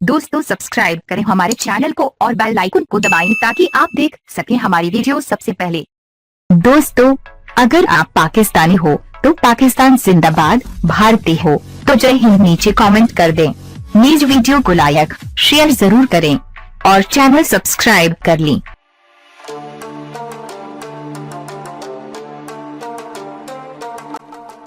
दोस्तों सब्सक्राइब करें हमारे चैनल को और बेल आइकन को दबाएं ताकि आप देख सकें हमारी वीडियो सबसे पहले। दोस्तों अगर आप पाकिस्तानी हो तो पाकिस्तान जिंदाबाद, भारतीय हो तो जय हिंद नीचे कमेंट कर दें। नीज वीडियो को लाइक शेयर जरूर करें और चैनल सब्सक्राइब कर लें।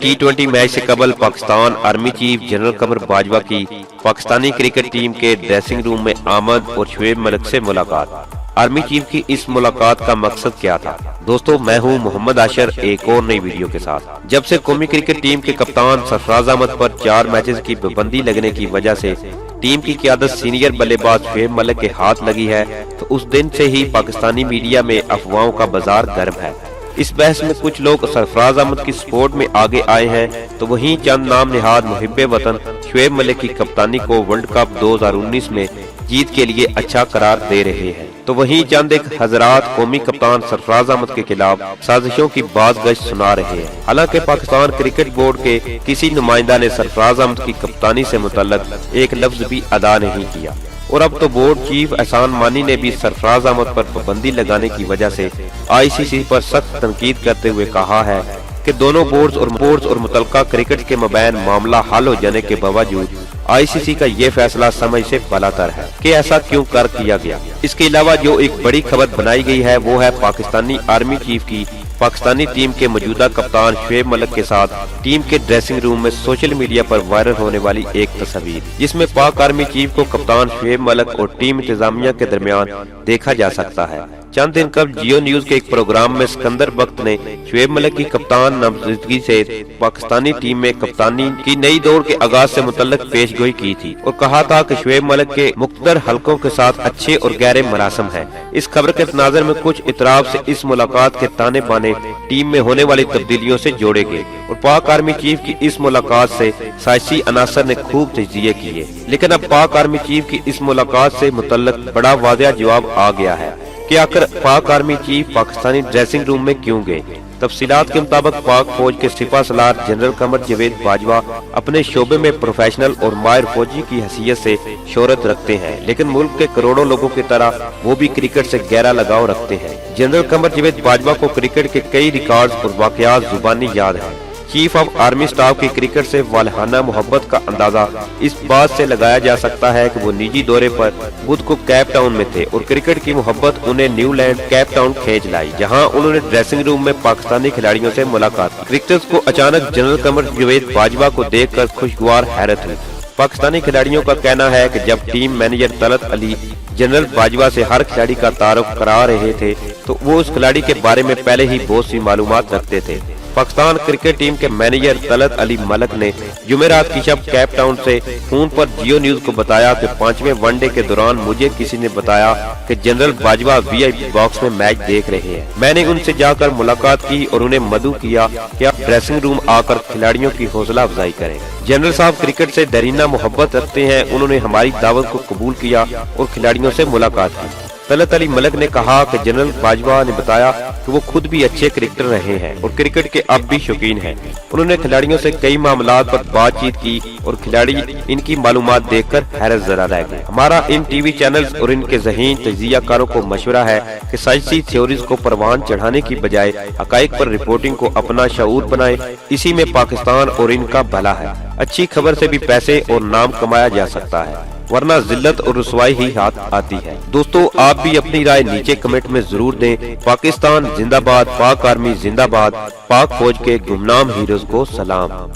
T20 मैच से कबल पाकिस्तान आर्मी चीफ जनरल कमर बाजवा की पाकिस्तानी क्रिकेट टीम के ड्रेसिंग रूम में आमद और शुएब मलिक से मुलाकात। आर्मी चीफ की इस मुलाकात का मकसद क्या था? दोस्तों मैं हूं मोहम्मद आशर एक और नई वीडियो के साथ। जब से कौमी क्रिकेट टीम के कप्तान सरफराज अहमद पर 4 मैचेस की पाबंदी लगने की वजह से टीम की क़यादत सीनियर बल्लेबाज शुएब मलिक के हाथ लगी है, तो उस दिन से ही पाकिस्तानी मीडिया में अफवाहों का बाजार गर्म है। इस बहस में कुछ लोग सरफराज अहमद की सपोर्ट में आगे आए हैं, तो वहीं चंद नाम निहाद मुहिब्बे वतन शुएब मलिक की कप्तानी को वर्ल्ड कप 2019 में जीत के लिए अच्छा करार दे रहे हैं। तो वहीं चंद एक हजरात कौमी कप्तान सरफराज अहमद के खिलाफ साजिशों की बाज़गश्त सुना रहे हैं। हालांकि पाकिस्तान क्रिकेट बोर्ड के किसी नुमाइंदा ने सरफराज अहमद की कप्तानी से मुतल्लिक एक लफ्ज भी अदा नहीं किया, और अब तो बोर्ड चीफ एहसान मानी ने भी सरफराज अहमद पर पाबंदी लगाने की वजह से ICC पर सख्त तनकीद करते हुए कहा है कि दोनों बोर्ड्स और मुतल्लिका क्रिकेट के मबैन मामला हल हो जाने के बावजूद ICC का ये फैसला समझ से बालातर है कि ऐसा क्यों किया गया। इसके अलावा जो एक बड़ी खबर बनाई गई है वो है पाकिस्तानी आर्मी चीफ की पाकिस्तानी टीम के मौजूदा कप्तान शुएब मलिक के साथ टीम के ड्रेसिंग रूम में सोशल मीडिया पर वायरल होने वाली एक तस्वीर, जिसमें पाक आर्मी चीफ को कप्तान शुएब मलिक और टीम इंतजामिया के दरमियान देखा जा सकता है। चंद दिन कबल जियो न्यूज के एक प्रोग्राम में सिकंदर बख्त ने शुएब मलिक की कप्तान नामजदगी से पाकिस्तानी टीम में कप्तानी की नई दौर के आगाज से मुतल्लिक पेशगोई की थी और कहा था कि शुएब मलिक के मुख्तलिफ हलकों के साथ अच्छे और गहरे मरासम है। इस खबर के तनाज़ुर में कुछ इतराब से इस मुलाकात के ताने बाने टीम में होने वाली तब्दीलियों से जोड़े गए और पाक आर्मी चीफ की इस मुलाकात से साइसी अनासर ने खूब तजज़िये किए, लेकिन अब पाक आर्मी चीफ की इस मुलाकात से मुतल्लिक बड़ा वाज़ेह जवाब आ गया है कि आखिर पाक army chief Pakistani dressing room में क्यों गए। तफसीलात के मुताबिक पाक फौज के सिपा सलार जनरल कमर जावेद बाजवा अपने शोबे में प्रोफेशनल और माहिर फौजी की हैसियत से शोहरत रखते हैं, लेकिन मुल्क के करोड़ों लोगों की तरह वो भी क्रिकेट से गहरा लगाव रखते हैं। जनरल कमर जावेद बाजवा को क्रिकेट के कई रिकॉर्ड्स और वाकयात जुबानी याद है। चीफ ऑफ आर्मी स्टाफ की क्रिकेट से वालहाना मोहब्बत का अंदाजा इस बात से लगाया जा सकता है कि वो निजी दौरे पर बुध को केप टाउन में थे और क्रिकेट की मोहब्बत उन्हें न्यूलैंड केप टाउन खींच लाई, जहां उन्होंने ड्रेसिंग रूम में पाकिस्तानी खिलाड़ियों से मुलाकात की। क्रिकेटर्स को अचानक जनरल कमर जावेद बाजवा को देखकर खुशगवार हैरत हुई। पाकिस्तानी खिलाड़ियों का कहना है कि जब team manager Talat Ali general Bajwa से हर खिलाड़ी का तारुफ करा रहे थे तो वो उस खिलाड़ी के बारे में पहले ही बहुत सी मालूमात रखते थे। पाकिस्तान क्रिकेट टीम के मैनेजर तलत अली मलिक ने जुमेरात की शब केप टाउन से फोन पर जियो न्यूज को बताया कि 5वें वनडे के दौरान मुझे किसी ने बताया कि जनरल बाजवा VIP बॉक्स में मैच देख रहे हैं। मैंने उनसे जाकर मुलाकात की और उन्हें मदऊ किया कि आप ड्रेसिंग रूम आकर खिलाड़ियों की हौसला अफजाई करें। जनरल साहब क्रिकेट से दरीना मोहब्बत रखते हैं, उन्होंने हमारी दावत को कबूल किया और खिलाड़ियों से मुलाकात की। तलत अली मलिक ने कहा कि जनरल बाजवा ने बताया कि वो खुद भी अच्छे क्रिकेटर रहे हैं और क्रिकेट के अब भी शौकीन हैं। उन्होंने खिलाड़ियों से कई मामलात पर बातचीत की और खिलाड़ी इनकी मालूमात देखकर हैरत जरा रह गए। हमारा इन TV चैनल्स और इनके ज़हीन तज्ज़ियाकारों को मशवरा है कि साइंसी थ्योरीज को परवान चढ़ाने की बजाय हकाइक पर रिपोर्टिंग को अपना शऊर बनाए। इसी में पाकिस्तान और इनका भला है। अच्छी खबर से भी पैसे और नाम कमाया जा सकता है, वरना जिल्लत और रुसवाई ही हाथ आती है। दोस्तों आप भी अपनी राय नीचे कमेंट में जरूर दें। पाकिस्तान जिंदाबाद, पाक आर्मी जिंदाबाद, पाक फौज के गुमनाम हीरोज को सलाम।